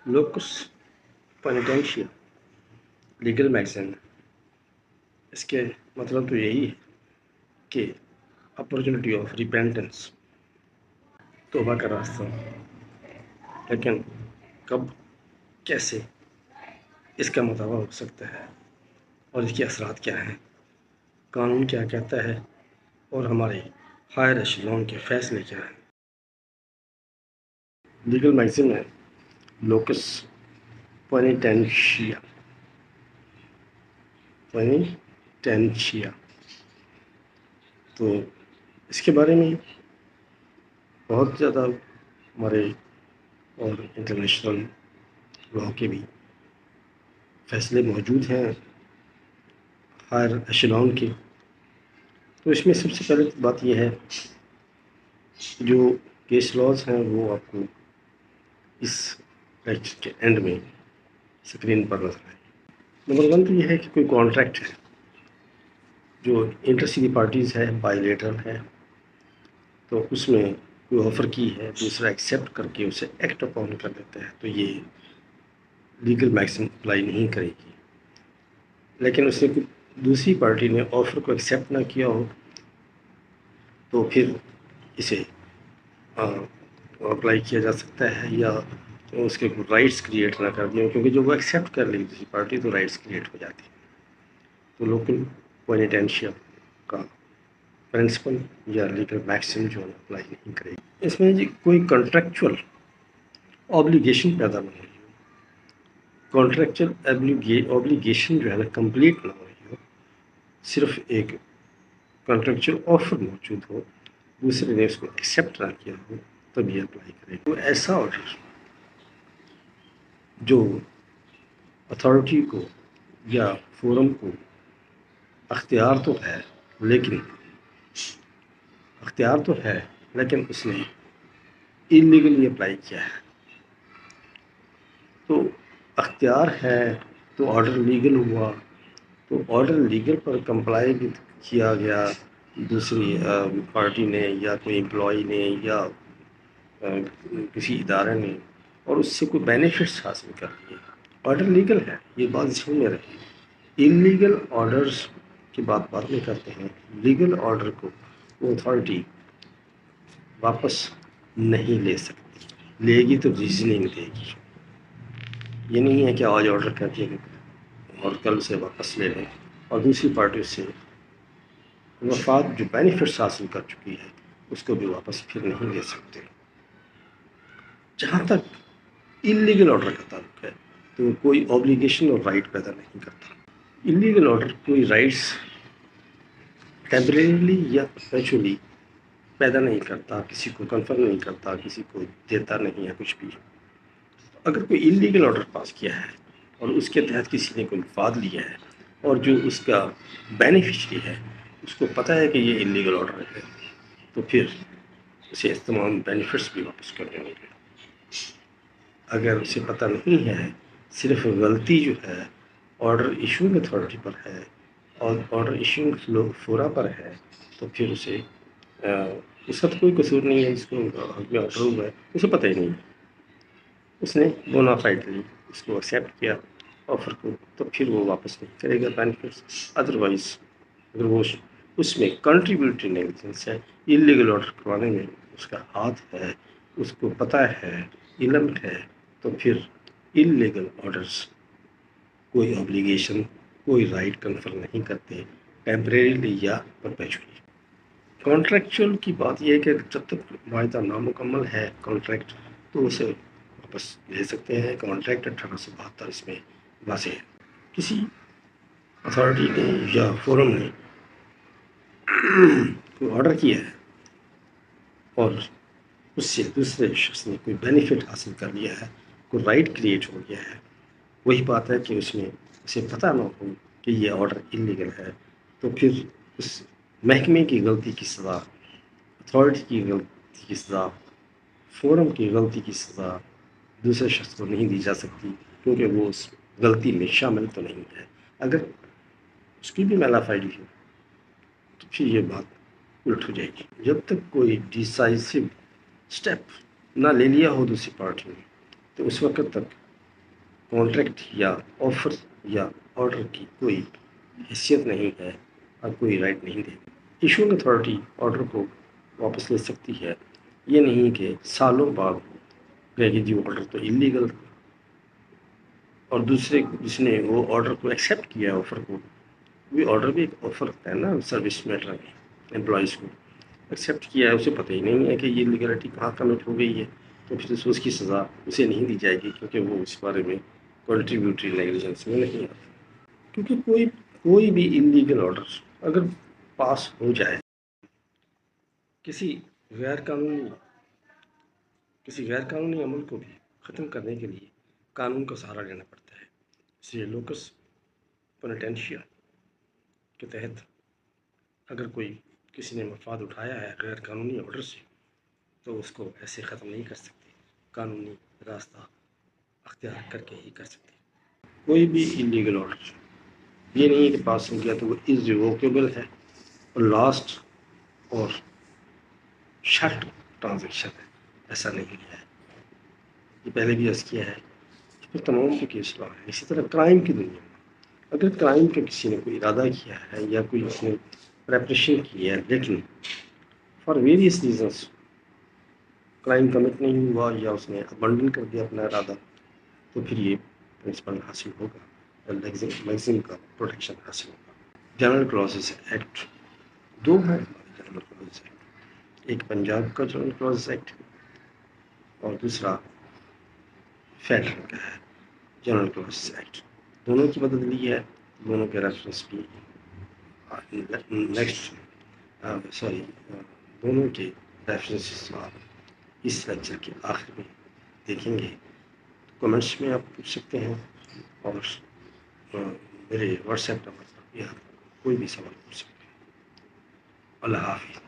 Locus پینیٹینشیا legal magazine, اس کے مطلب تو یہی ہے کہ اپرچونٹی آف ریپینٹنس، توبہ کا راستہ، لیکن کب کیسے اس کا مطالبہ ہو سکتا ہے اور اس کے اثرات کیا ہیں، قانون کیا کہتا ہے اور ہمارے ہائر ایشلون کے فیصلے کیا ہیں۔ لیگل میگزین میں لوکس پینیٹینشیا تو اس کے بارے میں بہت زیادہ ہمارے اور انٹرنیشنل لاء کے بھی فیصلے موجود ہیں ہائر ایشلون کے۔ تو اس میں سب سے پہلے بات یہ ہے جو کیس لاز ہیں وہ آپ کو اس لیکچر کے اینڈ میں اسکرین پر نظر آئے۔ نمبر 1 تو یہ ہے کہ کوئی کانٹریکٹ ہے جو انٹر سٹی پارٹیز ہے، بائیلیٹرل ہے، تو اس میں کوئی آفر کی ہے، دوسرا ایکسیپٹ کر کے اسے ایکٹ اپون کر دیتا ہے، تو یہ لیگل میگزین اپلائی نہیں کرے گی۔ لیکن اس نے دوسری پارٹی نے آفر کو ایکسیپٹ نہ کیا ہو تو پھر اسے اپلائی کیا جا سکتا ہے، یا اس کے رائٹس کریٹ نہ کر دیں، کیونکہ جب وہ ایکسیپٹ کر لے دوسری پارٹی تو رائٹس کریٹ ہو جاتی ہیں۔ تو لوکل پینیٹینشیا کا پرنسپل یا لیگل میگزین جو ہے اپلائی نہیں کرے گی۔ اس میں جی کوئی کنٹریکچول اوبلیگیشن پیدا نہ ہوئی ہو، کانٹریکچول اوبلیگیشن جو ہے نا کمپلیٹ نہ ہوئی ہو، صرف ایک کانٹریکچول آفر موجود ہو، دوسرے نے اس کو ایکسیپٹ نہ کیا ہو، تب یہ اپلائی کرے گا۔ ایسا آرڈر جو اتھارٹی کو یا فورم کو اختیار تو ہے لیکن اس نے انلیگلی اپلائی کیا ہے، تو اختیار ہے تو آرڈر لیگل ہوا، تو آرڈر لیگل پر کمپلائی بھی کیا گیا دوسری پارٹی نے یا کوئی امپلائی نے یا کسی ادارے نے، اور اس سے کوئی بینیفٹس حاصل کر لیے، آرڈر لیگل ہے، یہ بات ذہن میں رہے۔ انلیگل آرڈرز کی بات بعد میں کرتے ہیں، لیگل آرڈر کو وہ اتھارٹی واپس نہیں لے سکتی، لے گی تو ریزننگ دے گی۔ یہ نہیں ہے کہ آج آرڈر کرتی ہے اور کل سے واپس لے لیں، اور دوسری پارٹی سے مفاد جو بینیفٹس حاصل کر چکی ہے اس کو بھی واپس پھر نہیں لے سکتے۔ جہاں تک انلیگل آرڈر کا تعلق ہے تو کوئی اوبلیگیشن اور رائٹ پیدا نہیں کرتا۔ انلیگل آرڈر کوئی رائٹس ٹیمپریریلی یا پرپیچولی پیدا نہیں کرتا، کسی کو کنفرم نہیں کرتا، کسی کو دیتا نہیں ہے کچھ بھی۔ اگر کوئی انلیگل آرڈر پاس کیا ہے اور اس کے تحت کسی نے کوئی مفاد لیا ہے اور جو اس کا بینیفیشری ہے اس کو پتہ ہے کہ یہ انلیگل آرڈر ہے، تو پھر اسے تمام بینیفٹس بھی واپس کرنے ہوں گے۔ اگر اسے پتہ نہیں ہے، صرف غلطی جو ہے آرڈر ایشوئنگ اتھارٹی پر ہے اور آرڈر ایشوئنگ فورا پر ہے، تو پھر اسے اس کا تو کوئی قصور نہیں ہے، جس کو حق میں آرڈر ہوا ہے اسے پتہ ہی نہیں، اس نے بونافائڈلی اس کو ایکسیپٹ کیا آفر کو، تو پھر وہ واپس نہیں کرے گا بینیفٹس۔ ادروائز اگر وہ اس میں کنٹریبیوٹری نیگلیجنس ہے، انلیگل آرڈر کروانے میں اس کا ہاتھ ہے، اس کو پتہ ہے، علم ہے، تو پھر انلیگل آرڈرز کوئی اوبلیگیشن، کوئی رائٹ کنفر نہیں کرتے، ٹیمپریریلی یا پرپیچولی۔ کانٹریکچول کی بات یہ ہے کہ جب تک معاہدہ نامکمل ہے کانٹریکٹ، تو اسے واپس لے سکتے ہیں۔ کانٹریکٹ 1872 اس میں واضح ہے۔ کسی اتھارٹی نے یا فورم نے کوئی آرڈر کیا ہے اور اس سے دوسرے شخص نے کوئی بینیفٹ حاصل کر لیا ہے، کوئی رائٹ کریٹ ہو گیا ہے، وہی بات ہے کہ اس میں اسے پتہ نہ ہو کہ یہ آرڈر انلیگل ہے، تو پھر اس محکمے کی غلطی کی سزا، اتھارٹی کی غلطی کی سزا، فورم کی غلطی کی سزا دوسرے شخص کو نہیں دی جا سکتی، کیونکہ وہ اس غلطی میں شامل تو نہیں ہے۔ اگر اس کی بھی میلافائڈی ہو تو پھر یہ بات الٹ ہو جائے گی۔ جب تک کوئی ڈیسائسو سٹیپ نہ لے لیا ہو دوسری پارٹی نے، تو اس وقت تک کانٹریکٹ یا آفر یا آرڈر کی کوئی حیثیت نہیں ہے اور کوئی رائٹ نہیں دے. ایشوئنگ اتھارٹی آرڈر کو واپس لے سکتی ہے. یہ نہیں کہ سالوں بعد کہے کہ جی وہ آرڈر تو انلیگل تھا، اور دوسرے جس نے وہ آرڈر کو ایکسیپٹ کیا ہے آفر کو، وہ آرڈر بھی ایک آفر ہوتا ہے نا سروس میٹر میں، امپلائیز کو ایکسیپٹ کیا ہے، اسے پتہ ہی نہیں ہے کہ یہ لیگلٹی کہاں کمٹ ہو گئی ہے، تو پھر اس کی سزا اسے نہیں دی جائے گی، کیونکہ وہ اس بارے میں کنٹریبیوٹری نیگلیجنس میں نہیں آتا. کیونکہ کوئی بھی انلیگل آرڈر اگر پاس ہو جائے کسی غیر قانونی عمل کو بھی ختم کرنے کے لیے قانون کا سہارا لینا پڑتا ہے. اس لیے لوکس پینیٹینشیا کے تحت اگر کوئی کسی نے مفاد اٹھایا ہے غیر قانونی آرڈر سے، تو اس کو ایسے ختم نہیں کر سکتے، قانونی راستہ اختیار کر کے ہی کر سکتے. کوئی بھی انلیگل آرڈر یہ نہیں ہے کہ پاس ہو گیا تو وہ از ریووکیبل ہے اور لاسٹ اور شٹ ٹرانزیکشن ہے، ایسا نہیں ہے. یہ پہلے بھی عرض کیا ہے، اس پر تمام کے کیس لا ہے. اسی طرح کرائم کی دنیا میں اگر کرائم کا کسی نے کوئی ارادہ کیا ہے یا کوئی اس نے پریپریشن کی ہے، لیکن for various reasons crime commit نہیں ہوا یا اس نے ابنڈن کر دیا اپنا ارادہ، تو پھر یہ پرنسپل حاصل ہوگا اور میگزم کا پروٹیکشن حاصل ہوگا. جنرل کلاسز ایکٹ دو ہیں ہمارے جنرل کلاسز ایکٹ، ایک پنجاب کا جنرل کلاسز ایکٹ اور دوسرا فیڈرل کا ہے جنرل کلاسز ایکٹ. دونوں کی مدد لی ہے، دونوں کے ریفرنس بھی دونوں کے ریفرنسز آپ اس لیکچر کے آخر میں دیکھیں گے. کمنٹس میں آپ پوچھ سکتے ہیں اور میرے واٹس ایپ نمبر پر بھی آپ کوئی بھی سوال پوچھ سکتے ہیں. اللہ حافظ.